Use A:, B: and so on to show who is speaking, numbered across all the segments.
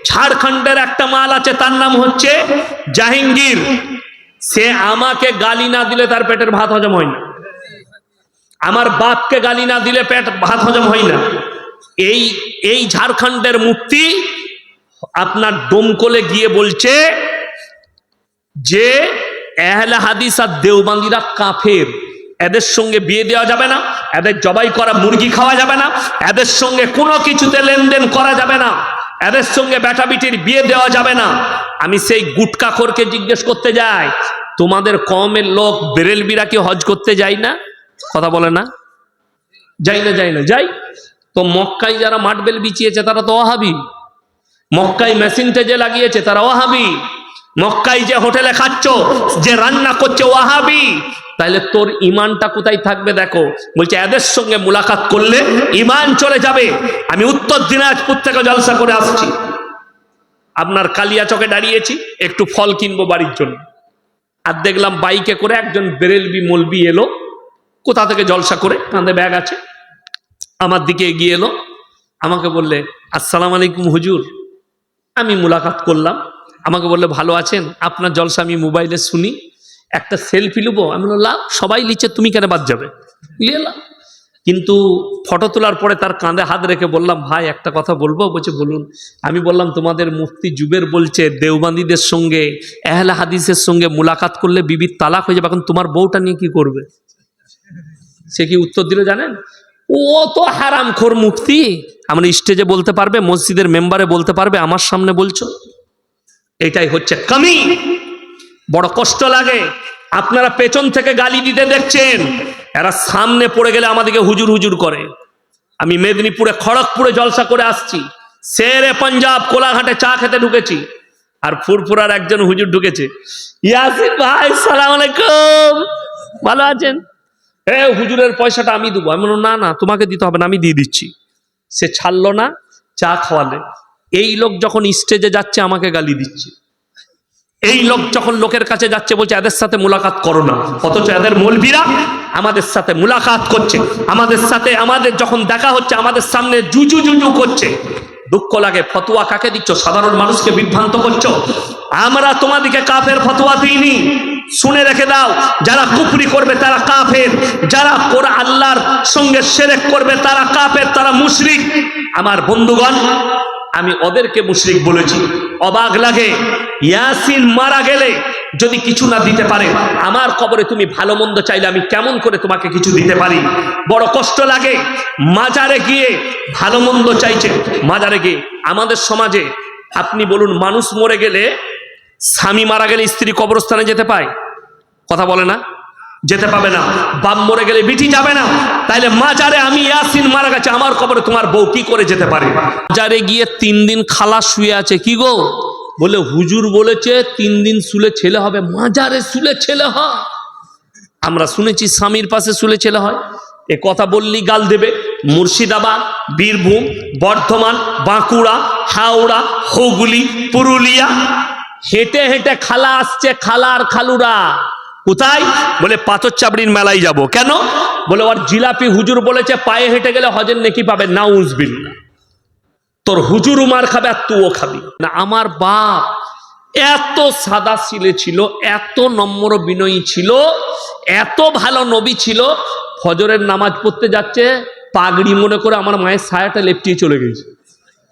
A: ঝাড়খণ্ডের একটা মাল আছে, তার নাম হচ্ছে জাহাঙ্গীর। সে আমাকে গালি না দিলে তার পেটের ভাত হজম হয় না, আমার বাপকে গালি না দিলে ভাত হজম হয় না। এই ঝাড়খণ্ডের মুফতি আপনার ডোমকলে গিয়ে বলছে যে আহলে হাদিস আর দেওবন্দিরা কাফের, এদের সঙ্গে বিয়ে দেওয়া যাবে না, এদের জবাই করা মুরগি খাওয়া যাবে না, এদের সঙ্গে কোনো কিছুতে লেনদেন করা যাবে না, এদের সঙ্গে বেটা বিটির বিয়ে দেওয়া যাবে না। আমি সেই গুটকাখোরকে জিজ্ঞেস করতে যাই, তোমাদের কওমের লোক বেরেলবিরা কি হজ করতে যায় না? কথা বলে না, যাই না, যাই না, যাই তো। মক্কায় যারা মাটবেল বিছিয়েছে তারা তো ওয়াহাবি, মক্কায় মেশিনটা যে লাগিয়েছে তারা ওয়াহাবি, মক্কায় যে হোটেলে খাচ্ছ, যে রান্না করছে ওয়াহাবি। তাহলে তোর ইমানটা কোথায় থাকবে? দেখো, বলছে এদের সঙ্গে মুলাকাত করলে ইমান চলে যাবে। আমি উত্তর দিনাজপুর থেকে জলসা করে আসছি, আপনার কালিয়াচকে দাঁড়িয়েছি, একটু ফল কিনবো বাড়ির জন্য। আর দেখলাম বাইকে করে একজন বেরেলবি মলবি এলো, কোথা থেকে জলসা করে, কাঁধে ব্যাগ আছে, আমার দিকে এগিয়ে এলো। আমাকে বললে আসসালামু আলাইকুম হুজুর। আমি মুলাকাত করলাম, আমাকে বললে ভালো আছেন, আপনার জলসা আমি মোবাইলে শুনি, একটা সেলফি নেবো। আমি বললাম সবাই লিখছে, তুমি কেন বাদ যাবে? নিলাম, কিন্তু ফটো তোলার পরে তার কাঁধে হাত রেখে বললাম, ভাই একটা কথা বলবো? বলছে বলুন। আমি বললাম, তোমাদের মুফতি জুবের বলছে দেওবন্দিদের সঙ্গে আহলে হাদিসের সঙ্গে মুলাকাত করলে বিবির তালাক হয়ে যাবে, এখন তোমার বউটা নিয়ে কি করবে? সে কি উত্তর দিল জানেন? ও তো হারামখোর মুফতি, আমরা স্টেজে বলতে পারবে, মসজিদের মেম্বারে বলতে পারবে, আমার সামনে বলছো? এটাই হচ্ছে কমি। বড় কষ্ট লাগে। আপনারা পেছন থেকে গালি দিতে দেখছেন, এরা সামনে পড়ে গেলে আমাদেরকে হুজুর হুজুর করে। আমি মেদিনীপুরে খড়গপুরে জলসা করে আসছি, শেরে পাঞ্জাব কোলাঘাটে চা খেতে ঢুকেছি, আর ফুরফুরার একজন হুজুর ঢুকেছে। ইয়াসিন ভাই সালাম আলাইকুম, ভালো আছেন? হুজুরের পয়সাটা আমি দেবো। আমি বললাম না না, তোমাকে দিতে হবে না, আমি দিয়ে দিচ্ছি। সে ছাড়লো না, চা খাওয়ালে। এই লোক যখন স্টেজে যাচ্ছে আমাকে গালি দিচ্ছে, এই লোক যখন লোকের কাছে যাচ্ছে বলছে এদের সাথে মুলাকাত করো না, অথচ এদের মৌলবীরা আমাদের সাথে মুলাকাত করছে, আমাদের সাথে, আমাদের যখন দেখা হচ্ছে আমাদের সামনে জুজু জুজু করছে। দুঃখ লাগে। ফতোয়া কাকে দিচ্ছ? সাধারণ মানুষকে বিভ্রান্ত করছো। আমরা তোমাদেরকে কাফের ফতোয়া দিইনি, শুনে রেখে দাও। যারা কুফরি করবে তারা কাফের, যারা আল্লাহর সঙ্গে শিরক করবে তারা কাফের, তারা মুশরিক। আমার বন্ধুগণ, আমি ওদেরকে মুশরিক বলেছি। অবাক লাগে, ইয়াসিন মারা গেলে যদি কিছু না দিতে পারে, আমার কবরে তুমি ভালো মন্দ চাইলে আমি কেমন করে তোমাকে কিছু দিতে পারি? বড় কষ্ট লাগে। মাজারে গিয়ে ভালো মন্দ চাইছে, মাজারে গিয়ে। আমাদের সমাজে আপনি বলুন, মানুষ মরে গেলে, স্বামী মারা গেলে স্ত্রী কবরস্থানে যেতে পায়? কথা বলে না, যেতে পাবে না। বাপ মরে গেলে বিটি যাবে না। তাইলে মাজারে আমি ইয়াসিন মারা গেছে, আমার কবরে তোমার বউ কি করে যেতে পারে? মাজারে গিয়ে 3 দিন খালা শুয়ে আছে। কি গো? বলে হুজুর বলেছে 3 দিন শুলে ছেলে হবে। মাজারে শুলে ছেলে হয়? আমরা শুনেছি স্বামীর পাশে শুলে ছেলে হয়। এ কথা বললি গাল দেবে। মুর্শিদাবাদ, বীরভূম, বর্ধমান, বাঁকুড়া, হাওড়া, হুগলি, পুরুলিয়া, হেঁটে হেঁটে খালা আসছে, খালা আর খালুরা। কোথায়? বলে পাথর চাবড়ির মেলায় যাব। কেন? বলে ওর জিলাপি হুজুর বলেছে পায়ে হেঁটে গেলে হজের নেকি পাবে। নাউজুবিল্লাহ। তোর হুজুর মার খাবে আর তুইও খাবি না। আমার বাপ এত সাদা সিলে ছিল, এত নম্র বিনয়ী ছিল, এত ভালো নবী ছিল। ফজরের নামাজ পড়তে যাচ্ছে, পাগড়ি মনে করে আমার মায়ের ছায়াটা লেপটিয়ে চলে গেছে।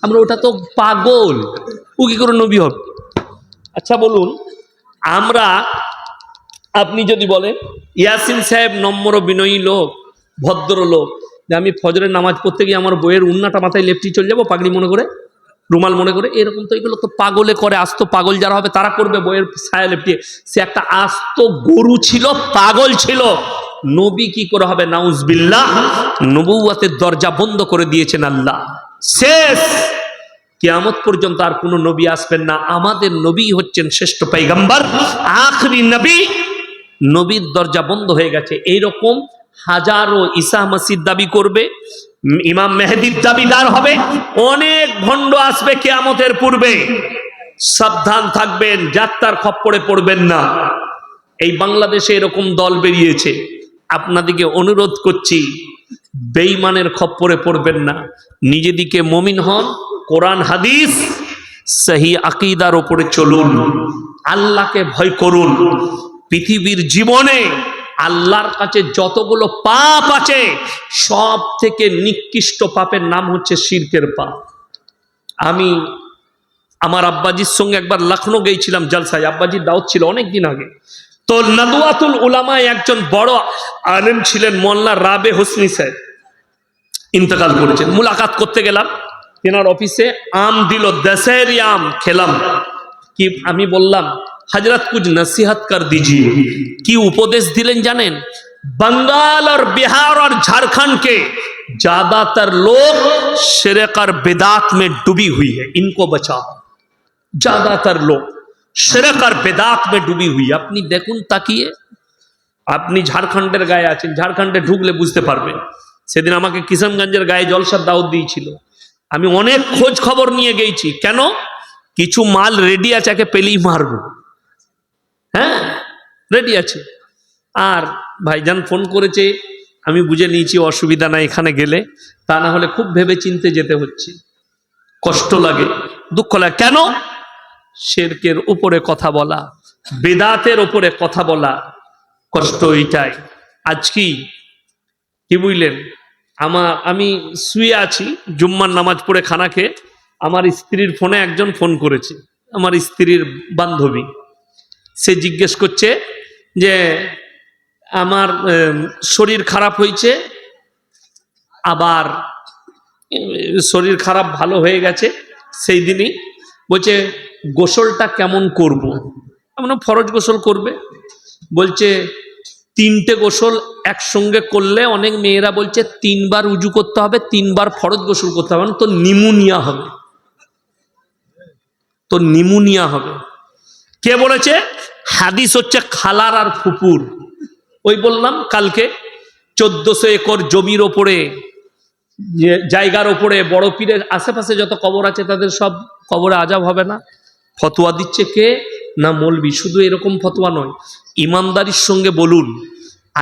A: আমরা ওটা তো পাগল, ও কি করে নবী হবে? আচ্ছা বলুন, আমরা, আপনি যদি বলেন ইয়াসিন সাহেব নম্র বিনয়ী লোক, ভদ্র লোক, যে আমি ফজরের নামাজ পড়তে গিয়ে আমার বইয়ের উন্নাটা মাথায় লেপটিয়ে চলে যাবো, পাগড়ি মনে করে, রুমাল মনে করে, এরকম তো এগুলো তো পাগলে করে। আস্ত পাগল যারা হবে তারা করবে বইয়ের ছায়া লেপটিয়ে। সে একটা আস্ত গরু ছিল, পাগল ছিল। নবী কি করে হবে? নাউজুবিল্লাহ। নবুয়তের দরজা বন্ধ করে দিয়েছেন আল্লাহ। শেষ, কিয়ামত পর্যন্ত আর কোন নবী আসবেন না। আমাদের নবী হচ্ছেন শ্রেষ্ঠ পয়গম্বর, আখরি নবী। নবীর দরজা বন্ধ হয়ে গেছে। এইরকম হাজারো ঈসা মসিহ দাবি করবে, ইমাম মেহেদির দাবিদার হবে, অনেক ভণ্ড আসবে কিয়ামতের পূর্বে। সাবধান থাকবেন, যাত্রার খপ্পরে পড়বেন না। এই বাংলাদেশে এরকম দল বেরিয়েছে। আপনাদেরকে অনুরোধ করছি, বেঈমানের খপ্পরে পড়বেন না। নিজেদিকে মুমিন হন, কোরআন হাদিস সহি আকীদার উপরে চলুন, আল্লাহকে ভয় করুন। পৃথিবীর জীবনে আল্লাহর কাছে যতগুলো পাপ আছে সব থেকে নিকৃষ্ট পাপের নাম হচ্ছে শিরকের পাপ। আমি আমার আব্বাজির সঙ্গে একবার লখনৌ গিয়েছিলাম জলসায়, আব্বাজির দাওয়াত ছিল অনেকদিন আগে। তো নাদওয়াতুল উলামায় একজন বড় আলেম ছিলেন মোল্লা রাবে হোসনি সাহেব, ইন্তেকাল করেছেন। মুলাকাত করতে গেলাম, তেনার অফিসে আম দিল, দশেরি আম খেলাম। কি আমি বললাম, হজরত কুछ नसीहत कर दीजिए। কি উপদেশ দিলেন জানেন? बंगाल और बिहार और झारखंड के ज्यादातर लोग शिरक और बिदात में डूबी हुई है, इनको बचाओ। ज्यादातर लोग शिरक और बिदात में डूबी हुई है। আপনি দেখুন তাকিয়ে, আপনি ঝাড়খণ্ডের গায়ে আছেন, ঝাড়খণ্ডে ঢুকলে বুঝতে পারবেন। সেদিন আমাকে কিশনগঞ্জের গায়ে জলসার দাওয়াত দিয়েছিল, আমি অনেক খোঁজ খবর নিয়ে গেছি। কেন? কিছু মাল রেডি আছে, একে পেলেই মারবো। হ্যাঁ, রেডি আছে। আর ভাইজান ফোন করেছে, আমি বুঝে নিয়েছি অসুবিধা নাই এখানে গেলে, তা না হলে খুব ভেবে চিনতে যেতে হচ্ছে, কষ্ট লাগে, দুঃখ লাগে। কেন? শিরকের উপরে কথা বলা, বেদাতের উপরে কথা বলা, কষ্ট এইটাই। আজ কি বুঝলেন, আমি শুয়ে আছি, জুম্মার নামাজ পড়ে খানা খেয়ে, আমার স্ত্রীর ফোনে একজন ফোন করেছে, আমার স্ত্রীর বান্ধবী। সে জিজ্ঞেস করছে যে আমার শরীর খারাপ হয়েছে, আবার শরীর খারাপ ভালো হয়ে গেছে। সেই দিনই বলছে গোসলটা কেমন করব? আমরা ফরজ গোসল করবে। বলছে 3টে গোসল একসঙ্গে করলে অনেক মেয়েরা বলছে 3 বার উজু করতে হবে, 3 বার ফরজ গোসল করতে হবে, তো নিমোনিয়া হবে, তো নিমোনিয়া হবে। কে বলেছে? হাদিস হচ্ছে খালার আর ফুপুর। ওই বললাম কালকে 1400 একর জমির ওপরে, জায়গার ওপরে বড় পীরের আশেপাশে যত কবর আছে তাদের সব কবরে আযাব হবে না। ফতোয়া দিচ্ছে কে? না মৌলবি। শুধু এরকম ফতোয়া নয়, ইমানদারির সঙ্গে বলুন।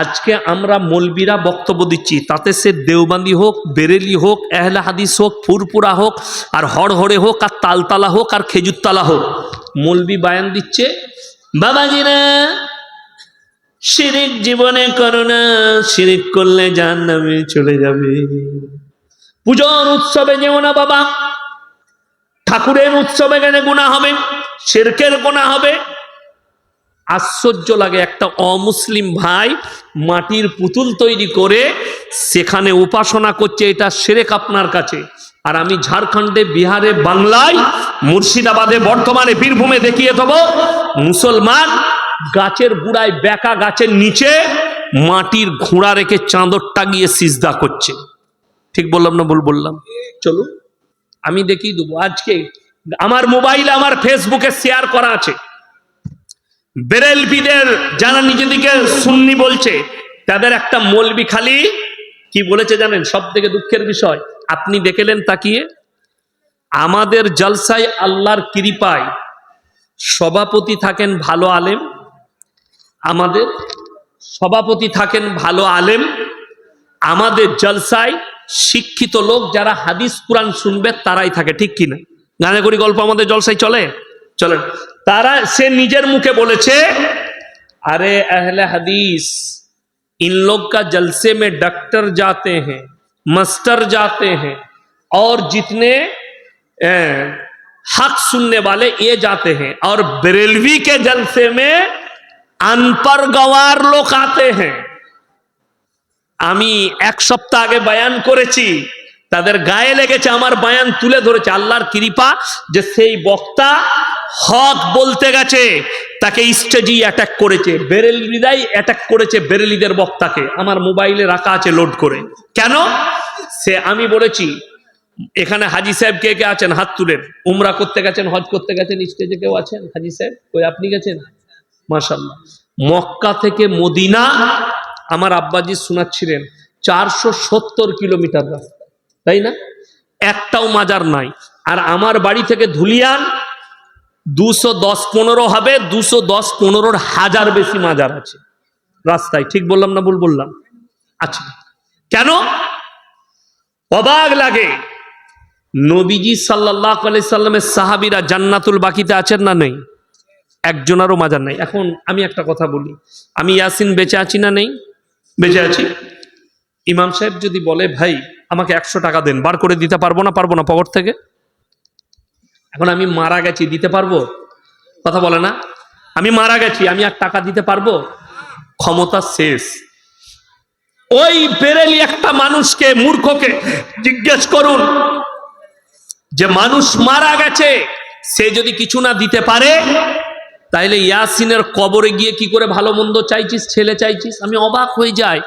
A: আজকে আমরা মৌলবিরা বক্তব্য দিচ্ছি, তাতে সে দেওবন্দি হোক, বেরেলি হোক, আহলে হাদিস হোক, ফুরপুরা হোক, আর হড়হড়ে হোক, আর তালতালা হোক, আর খেজুরতলা হোক, মৌলবি বায়ান দিচ্ছে, বাবাজিরা শিরিক জীবনে করো না, শিরিক করলে জাহান্নামে চলে যাবে। পূজার উৎসবে যেও না বাবা, ঠাকুরের উৎসবে গেলে গুনাহ হবে, শিরকের গুনাহ হবে। আশ্চর্য লাগে, একটা অমুসলিম ভাই মাটির পুতুল তৈরি করে সেখানে উপাসনা করছে, এটা শিরক আপনার কাছে। আর আমি ঝাড়খণ্ডে, বিহারে, বাংলায়, মুর্শিদাবাদে, বর্তমানে বীরভূমে দেখিয়ে দেবো মুসলমান গাছের গুড়ায়, বেকা গাছের নিচে মাটির ঘোড়া রেখে চাঁদরটা গিয়ে সিজদা করছে। ঠিক বললাম না ভুল বললাম? চলো আমি দেখিয়ে দেবো। আজকে আমার মোবাইলে, আমার ফেসবুকে শেয়ার করা আছে। বেরেলভিদের যারা নিজেদেরকে সুন্নি বলছে, তাদের একটা মৌলবি খালি কি বলেছে জানেন? সব থেকে দুঃখের বিষয়, আপনি দেখলেন তাকিয়ে, আমাদের জলসায় আল্লাহর কৃপায় সভাপতি থাকেন ভালো আলেম, আমাদের সভাপতি থাকেন ভালো আলেম, আমাদের জলসায় শিক্ষিত লোক যারা হাদিস কুরআন শুনবে তারাই থাকে, ঠিক কিনা? গানে করি গল্প আমাদের জলসায় চলে চলেন। তারা, সে নিজের মুখে বলেছে, अरे अहले हदीस इन लोग का जलसे में डॉक्टर जाते हैं, मास्टर जाते हैं, और जितने हक सुनने वाले ये जाते हैं, और बरेलवी के जलसे में अनपढ़ गवार लोग आते हैं। আমি 1 সপ্তাহ আগে বয়ান করেছি, তাদের গায়ে লেগেছে, আমার বয়ান তুলে ধরেছে। আল্লাহর কৃপা যে সেই বক্তা হক বলতে গেছে, তাকে স্টেজি অ্যাটাক করেছে, বেরেলিরাই অ্যাটাক করেছে বেরেলিদের বক্তাকে। আমার মোবাইলে রাখা আছে লোড করে। কেন? সে আমি বলেছি, এখানে হাজি সাহেব কে কে আছেন? হাত তুলেন। উমরা করতে গেছেন, হজ করতে গেছেন, স্টেজে কেউ আছেন? হাজি সাহেব কই? আপনি গেছেন? মাশাআল্লাহ। মক্কা থেকে মদিনা আমার আব্বাজি শোনাচ্ছিলেন 470 কিলোমিটার রাস্তা, তাই না? একটাও মাজার নাই। আর আমার বাড়ি থেকে ধুলিয়ান 210-15 হবে, 210-15 হাজার বেশি মাজার আছে রাস্তায়। ঠিক বললাম না ভুল বললাম? আচ্ছা, কেন? অবাক লাগে। নবীজি সাল্লাল্লাহু আলাইহি সাল্লামের সাহাবীরা জান্নাতুল বাকিতে আছেন না নেই? একজনেরও মাজার নাই। এখন আমি একটা কথা বলি, আমি ইয়াসিন বেঁচে আছি না নেই? বেঁচে আছি। ইমাম সাহেব যদি বলে ভাই আমাকে 100 টাকা দেন, বার করে দিতে পারবো না পকেট থেকে? এখন আমি মারা গেছি, দিতে পারবো? কথা বলে না। আমি মারা গেছি, আমি আর টাকা দিতে পারবো? ক্ষমতা শেষ। ওই বেরেলি একটা মানুষকে, মূর্খকে জিজ্ঞেস করুন যে মানুষ মারা গেছে, সে যদি কিছু না দিতে পারে, তাইলে ইয়াসিনের কবরে গিয়ে কি করে ভালো মন্দ চাইছিস, ছেলে চাইছিস? আমি অবাক হয়ে যাই।